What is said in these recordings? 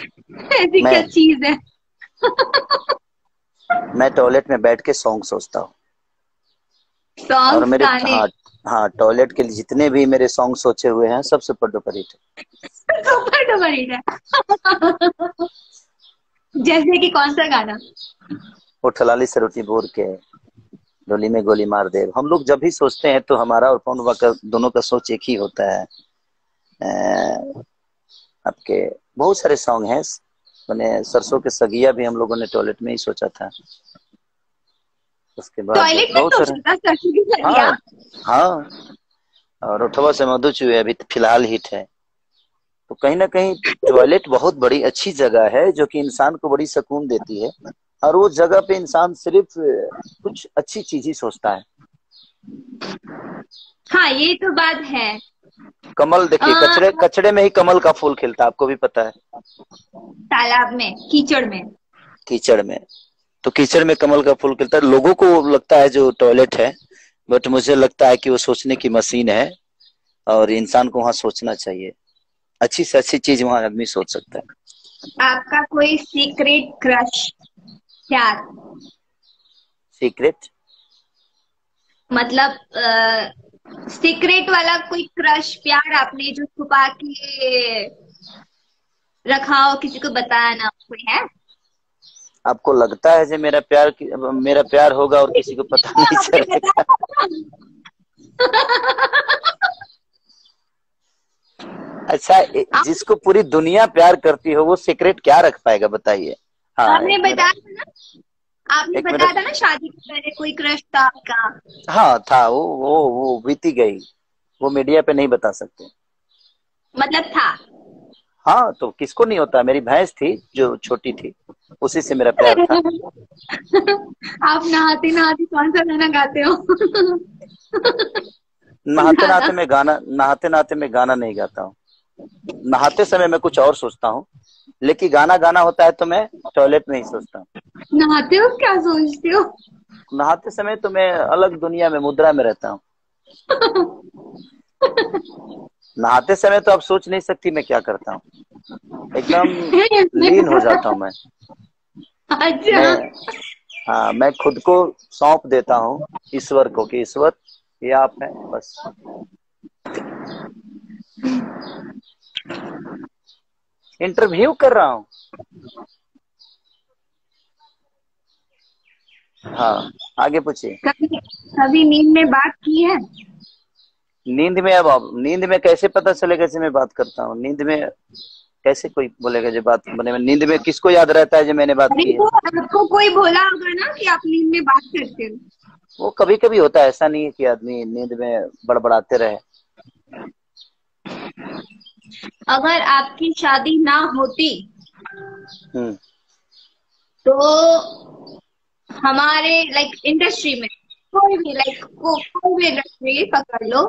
ऐसी क्या मैं चीज है? मैं टॉयलेट में बैठ के सॉन्ग सोचता हूँ। और सॉन्ग्स मेरे, गाने? हाँ, हाँ, टॉयलेट के लिए जितने भी मेरे सॉन्ग सोचे हुए हैं सब सुपर डुपर हिट है। सुपर डुपर हिट है। जैसे कि कौन सा गाना? उठलाली से रोटी बोर के, डोली में गोली मार दे, हम लोग जब भी सोचते हैं तो हमारा और पवन का दोनों का सोच एक ही होता है। अ, आपके बहुत सारे सॉन्ग हैं। मैंने सरसों के सगिया भी हम लोगों ने टॉयलेट में ही सोचा था। उसके बाद टॉयलेट में बहुत सारे। सोचा था सरसों की हाँ, सदिया? हाँ। और उठवा से मधु चुए अभी फिलहाल हिट है। तो कहीं ना कहीं टॉयलेट बहुत बड़ी अच्छी जगह है जो कि इंसान को बड़ी सुकून देती है। और वो जगह पे इंसान सिर्फ कुछ अच्छी चीज ही सोचता है। हाँ, ये तो बात है। कमल देखिए, आ, कचड़े कचड़े में ही कमल का फूल खिलता है, आपको भी पता है। तालाब में, कीचड़ में। कीचड़ में। तो कीचड़ में कमल का फूल खिलता है, लोगों को लगता है जो टॉयलेट है। बट मुझे लगता है कि वो सोचने की मशीन है। और इंसान को वहां सोचना चाहिए। अच्छी से अच्छी चीज वहां आदमी सोच सकता है। आपका कोई सीक्रेट क्रश, प्यार? सीक्रेट। मतलब सीक्रेट वाला कोई क्रश, प्यार आपने जो छुपा के रखा हो, किसी को बताया ना हो, कोई है? आपको लगता है जो मेरा प्यार होगा और किसी को पता नहीं आपने चलेगा? बताया। अच्छा, आप- जिसको पूरी दुनिया प्यार करती हो वो सीक्रेट क्या रख पाएगा, बताइए। हाँ, आपने एक मेरा, बताया था ना, आपने एक मेरा, बताया था ना शादी के पहले कोई क्रश था आपका। हाँ था वो बीती गई। वो मीडिया पे नहीं बता सकते। मतलब था? हाँ, तो किसको नहीं होता, मेरी भैंस थी जो छोटी थी, उसी से मेरा प्यार था। आप नहाते नहाते कौन सा गाना गाते हो? गाना? नहाते नहाते मैं गाना नहीं गाता हूँ। नहाते समय मैं कुछ और सोचता हूँ। लेकिन गाना गाना होता है तो मैं टॉयलेट में ही सोचता हूँ। नहाते हो क्या सोचते हो? नहाते समय तो मैं अलग दुनिया में, मुद्रा में रहता हूँ। नहाते समय तो आप सोच नहीं सकती मैं क्या करता हूँ। एकदम लीन हो जाता हूँ मैं। अच्छा। मैं हाँ, मैं खुद को सौंप देता हूँ ईश्वर को, कि ईश्वर ये आप हैं बस। इंटरव्यू कर रहा हूँ। हाँ, आगे पूछिए। कभी कभी नींद में बात की है? नींद में कैसे पता चलेगा जैसे मैं बात करता हूँ नींद में? कैसे कोई बोलेगा जो बात बने में, नींद में किसको याद रहता है जो मैंने बात अरे की है? वो आपको कोई बोला होगा ना कि आप नींद में बात करते हो। वो कभी कभी होता है, ऐसा नहीं है कि आदमी नींद में बड़बड़ाते रहे। अगर आपकी शादी ना होती हम्म। तो हमारे लाइक इंडस्ट्री में कोई भी कोई भी इंडस्ट्री पकड़ लो,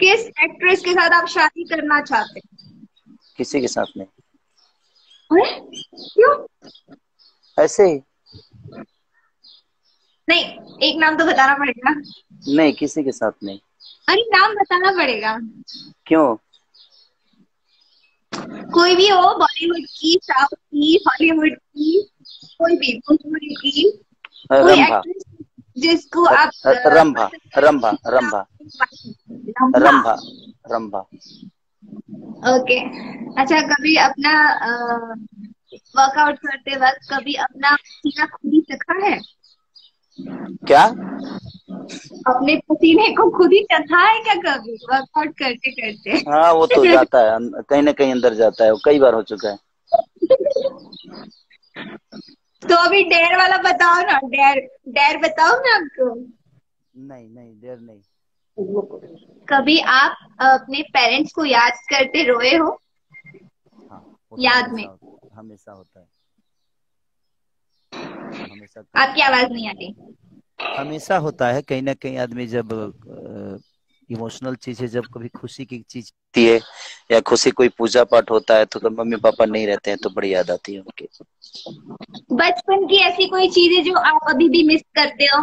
किस एक्ट्रेस के साथ आप शादी करना चाहते किसी के साथ नहीं। हो? अरे, क्यों? ऐसे ही। नहीं, एक नाम तो बताना पड़ेगा। नहीं, किसी के साथ नहीं। अरे नाम बताना पड़ेगा। क्यों? कोई भी हो, बॉलीवुड की, साउथ की, हॉलीवुड की, कोई भी, भोजपुरी की, कोई रंभा। एक्ट्रेस जिसको आप रंभा। पसंद करते रंभा। हो, जिसको रंभा। आप लंबा। रंभा। रंभा। ओके। अच्छा, कभी अपना वर्कआउट करते वक्त कभी अपना पसीना खुद ही चखा है? क्या? अपने पसीने को खुद ही चखा है क्या कभी वर्कआउट करते हाँ, वो तो करते? जाता है, कहीं ना कहीं अंदर जाता है, वो कई बार हो चुका है। तो अभी डेयर वाला बताओ ना, डेयर। डेयर बताओ ना आपको। नहीं, नहीं, देर नहीं। कभी आप अपने पेरेंट्स को याद करते रोए हो? हाँ, वो तो याद में? हमेशा होता है। वो हमेशा आपकी आवाज नहीं आती। हमेशा होता है, कहीं ना कहीं आदमी जब इमोशनल चीजें, जब कभी खुशी की चीज होती है या खुशी कोई पूजा पाठ होता है तो मम्मी पापा नहीं रहते हैं तो बड़ी याद आती है उनकी। बचपन की ऐसी कोई चीजें जो आप अभी भी मिस करते हो?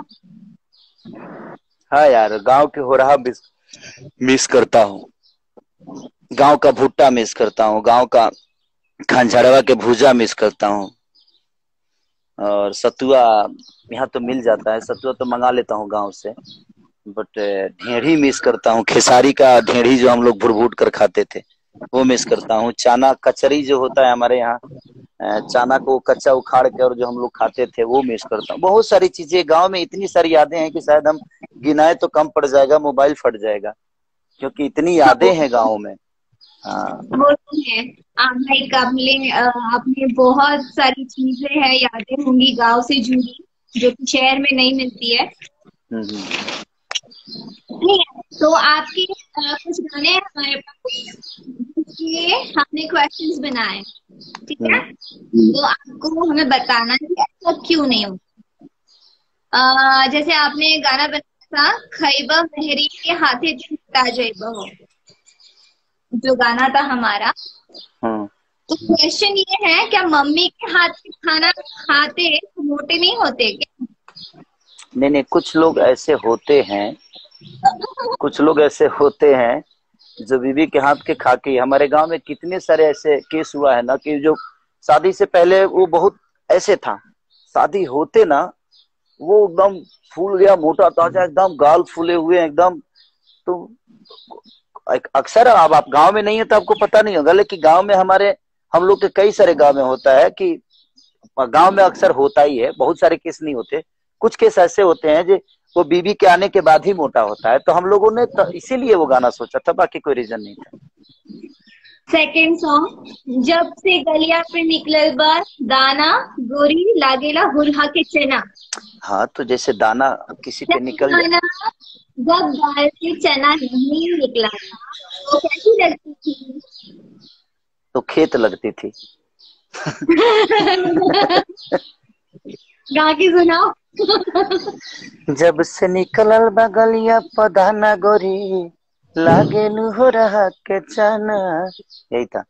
हाँ यार, गांव के हो रहा मिस मिस करता हूँ। गांव का भुट्टा मिस करता हूँ, गांव का खांझाड़वा के भूजा मिस करता हूँ, और सतुआ यहाँ तो मिल जाता है, सतुआ तो मंगा लेता हूँ गांव से, बट ढेढ़ी मिस करता हूँ। खेसारी का ढेढ़ी जो हम लोग भुट कर खाते थे वो मिस करता हूँ। चाना कचरी जो होता है हमारे यहाँ, चाना को कच्चा उखाड़ के और जो हम लोग खाते थे वो मिस करता हूँ। बहुत सारी चीजें गांव में, इतनी सारी यादें हैं कि शायद हम गिनाए तो कम पड़ जाएगा, मोबाइल फट जाएगा, क्योंकि इतनी यादें हैं गाँव में। हाँ वो तो है। भाई काबले आपने बहुत सारी चीजें हैं, यादें होंगी गांव से जुड़ी जो कि शहर में नहीं मिलती है। हम्म। नहीं है। तो आपके कुछ गाने हैं हमारे पास जिसके हमने क्वेश्चंस बनाए, ठीक है? तो आपको हमें बताना है कि ऐसा क्यों नहीं हो। जैसे आपने गाना बनाया था खैबा मेहरी के हाथे छूटा जैबा हो, जो गाना था हमारा। हम्म। तो क्वेश्चन ये है, क्या मम्मी के हाथ से खाना खाते तो मोटे नहीं होते क्या? नहीं नहीं, कुछ लोग ऐसे होते हैं, कुछ लोग ऐसे होते हैं जो बीवी के हाथ के खा के। हमारे गांव में कितने सारे ऐसे केस हुआ है ना, कि जो शादी से पहले वो बहुत ऐसे था, शादी होते ना वो एकदम फूल गया, मोटा ताजा, एकदम गाल फूले हुए एकदम। तो अक्सर, अब आप गांव में नहीं है तो आपको पता नहीं होगा, लेकिन गांव में हमारे, हम लोग के कई सारे गांव में होता है कि गांव में अक्सर होता ही है। बहुत सारे केस नहीं होते, कुछ केस ऐसे होते हैं जो वो बीबी के आने के बाद ही मोटा होता है। तो हम लोगों ने तो इसीलिए वो गाना सोचा था, बाकी कोई रीजन नहीं था। सेकेंड सॉन्ग, जब से गलिया पे निकलल बा दाना गोरी लागेला हुरहा के चना। हाँ, तो जैसे दाना किसी पे जब निकल जाए। दाना, जब दाल से चना नहीं निकला था तो कैसी लगती थी? तो खेत लगती थी। गा के सुनाओ। जब से निकलल बगलिया पदाना गोरी लागे हो रहा के चना, यही था।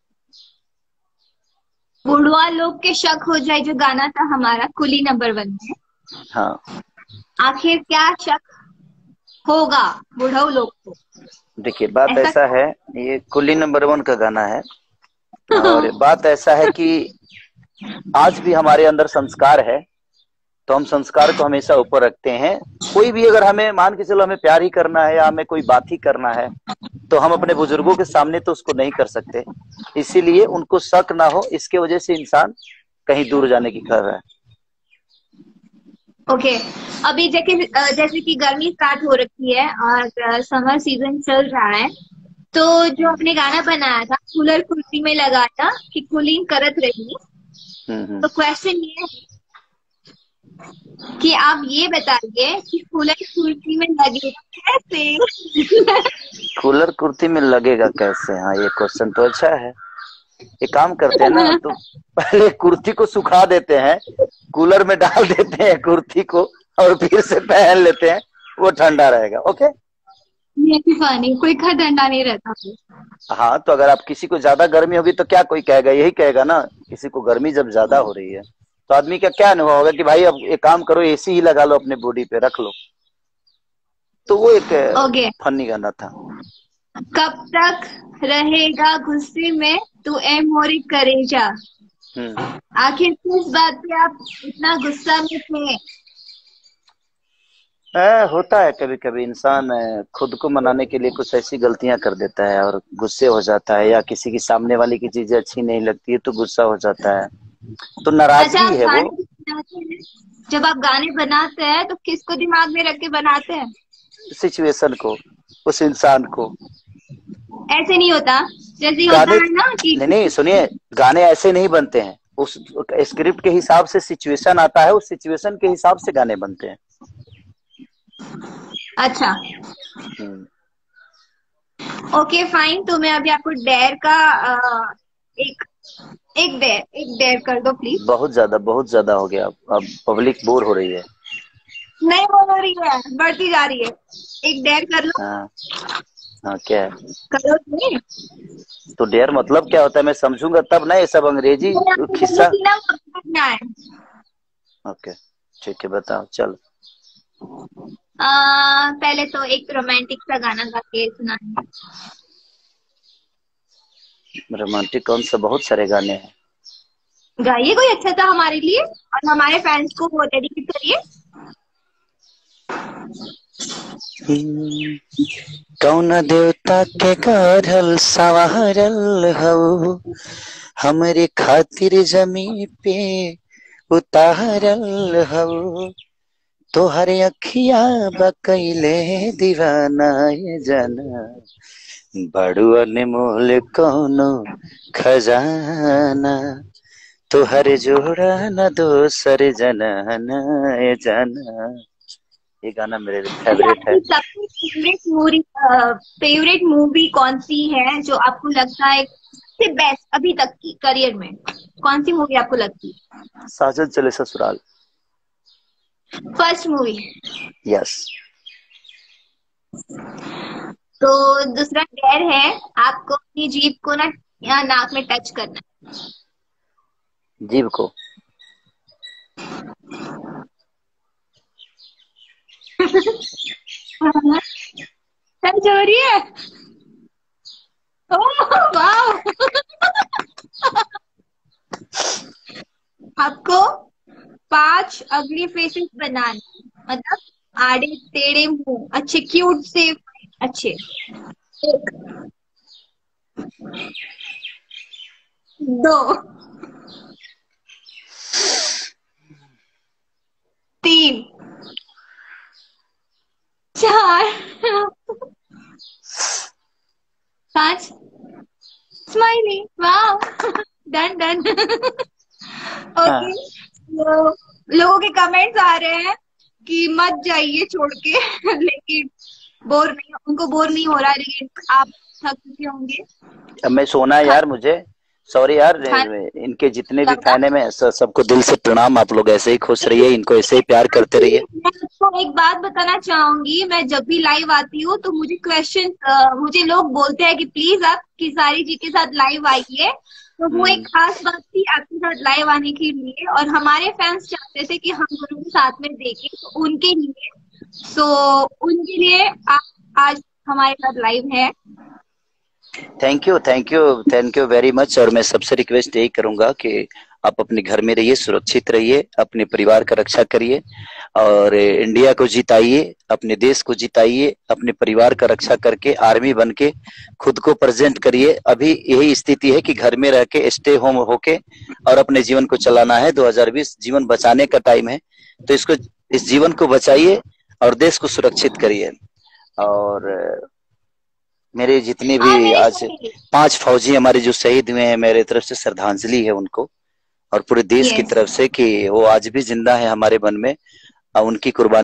बुढ़वा लोग के शक हो जाए, जो गाना था हमारा कुली नंबर 1 में। हाँ आखिर क्या शक होगा बुढ़ऊ लोग को? देखिए, बात ऐसा ऐसा है, ये कुली नंबर 1 का गाना है, और बात ऐसा है कि आज भी हमारे अंदर संस्कार है, तो हम संस्कार को हमेशा ऊपर रखते हैं। कोई भी अगर हमें, मान के चलो हमें प्यार ही करना है या हमें कोई बात ही करना है, तो हम अपने बुजुर्गों के सामने तो उसको नहीं कर सकते, इसीलिए उनको शक ना हो, इसके वजह से इंसान कहीं दूर जाने की कर रहा है। ओके। अभी जैसे कि गर्मी स्टार्ट हो रखी है और समर सीजन चल रहा है, तो जो आपने गाना बनाया था कूलर कुर्सी में लगाया कि कूलिंग करत रही, तो क्वेश्चन ये है कि आप ये बताइए कि कूलर कुर्सी में लगेगा कैसे? कूलर कुर्ती में लगेगा कैसे? हाँ, ये क्वेश्चन तो अच्छा है। एक काम करते हैं ना, तो पहले कुर्ती को सुखा देते हैं, कूलर में डाल देते हैं कुर्ती को, और फिर से पहन लेते हैं, वो ठंडा रहेगा। ओके, ये भी पानी कोई का डंडा नहीं रहता। हाँ, तो अगर आप किसी को ज्यादा गर्मी होगी तो क्या कोई कहेगा? यही कहेगा ना, किसी को गर्मी जब ज्यादा हो रही है तो आदमी का क्या अनुभव होगा कि भाई अब एक काम करो, एसी ही लगा लो, अपने बॉडी पे रख लो। तो वो एक ओके। फनी गाना था। कब तक रहेगा गुस्से में तू ए मोरी करेजा? आखिर किस बात पे आप इतना गुस्सा में थे? होता है कभी कभी, इंसान खुद को मनाने के लिए कुछ ऐसी गलतियां कर देता है और गुस्से हो जाता है, या किसी की सामने वाले की चीजें अच्छी नहीं लगती है तो गुस्सा हो जाता है, तो अच्छा, नाराजगी आप है वो। गाने बनाते हैं, जब आप गाने बनाते हैं तो किसको दिमाग में रख के बनाते हैं? सिचुएशन को, उस इंसान को। ऐसे नहीं होता, जैसे होता गाने, है ना कि नहीं नहीं, सुनिए, गाने ऐसे नहीं बनते हैं, उस स्क्रिप्ट के हिसाब से सिचुएशन आता है, उस सिचुएशन के हिसाब से गाने बनते हैं। अच्छा, हम्म। Okay fine. तो मैं अभी आपको डेयर का एक एक डेयर कर दो प्लीज। बहुत ज्यादा हो गया, अब पब्लिक बोर हो रही है। नहीं बोल हो रही है, बढ़ती जा रही है। एक डेयर कर लो। हाँ हाँ, क्या है? करो नहीं। तो डेयर मतलब क्या होता है, मैं समझूंगा तब ना, ये सब अंग्रेजी खिस्सा। करना है। ओके, ठीक है, बताओ, चलो। पहले तो एक रोमांटिक सा गाना गा के सुनाना। रोमांटिक कौन सा? बहुत सारे गाने हैं। गाइए कोई अच्छा सा हमारे लिए और हमारे फैंस को वो डेडिकेट करिए। कौन देवता के करल सवारल हो, हमरे खातिर जमी पे उतारल हो, तोहरे अखिया बकैले दीवाना ये जाना, बड़ू अनमोल कौनो खजाना, तोहरे जोड़ा न दोसर जनाना ये जाना। ये गाना मेरे फेवरेट है। आपकी सबसे फेवरेट मूवी कौन सी है जो आपको लगता है सबसे बेस्ट अभी तक की करियर में? कौन सी मूवी आपको लगती है? साजन चले ससुराल। First movie. यस। तो दूसरा डेयर है आपको अपनी जीभ को ना यहाँ नाक में टच करना। जीभ को टच हो रही है। ओह वाह। आपको 5 अगली फेसेस बनाने, मतलब आड़े टेढ़े मुंह, अच्छे क्यूट से अच्छे। 1 2 3 4 5 स्माइली। वाह। Done done. ओके। तो लोगों के कमेंट्स आ रहे हैं कि मत जाइए छोड़ के लेकिन बोर नहीं, उनको बोर नहीं हो रहा, लेकिन आप थक चुके होंगे। अब मैं सोना है यार, मुझे सॉरी यार। इनके जितने भी फैन है, मैं सबको दिल से प्रणाम। आप लोग ऐसे ही खुश रहिए, इनको ऐसे ही प्यार करते रहिए। मैं आपको एक बात बताना चाहूंगी, मैं जब भी लाइव आती हूँ तो मुझे लोग बोलते हैं कि प्लीज आप किसारी जी के साथ लाइव आइए। तो वो एक खास बात थी आपके साथ लाइव आने के लिए, और हमारे फैंस चाहते थे कि हम दोनों को साथ में देखें, तो उनके लिए आप आज हमारे साथ लाइव है। Thank you very much. और मैं सबसे रिक्वेस्ट यही करूंगा कि आप अपने घर में रहिए, सुरक्षित रहिए, अपने परिवार का रक्षा करिए और इंडिया को जिताइए, अपने देश को जिताइए, अपने परिवार का रक्षा करके आर्मी बन के खुद को प्रेजेंट करिए। अभी यही स्थिति है कि घर में रह के स्टे होम होके और अपने जीवन को चलाना है। 2020 जीवन बचाने का टाइम है, तो इस जीवन को बचाइए और देश को सुरक्षित करिए। और मेरे जितने भी आज 5 फौजी हमारे जो शहीद हुए हैं, मेरे तरफ से श्रद्धांजलि है उनको और पूरे देश की तरफ से कि वो आज भी जिंदा है हमारे मन में, उनकी कुर्बानी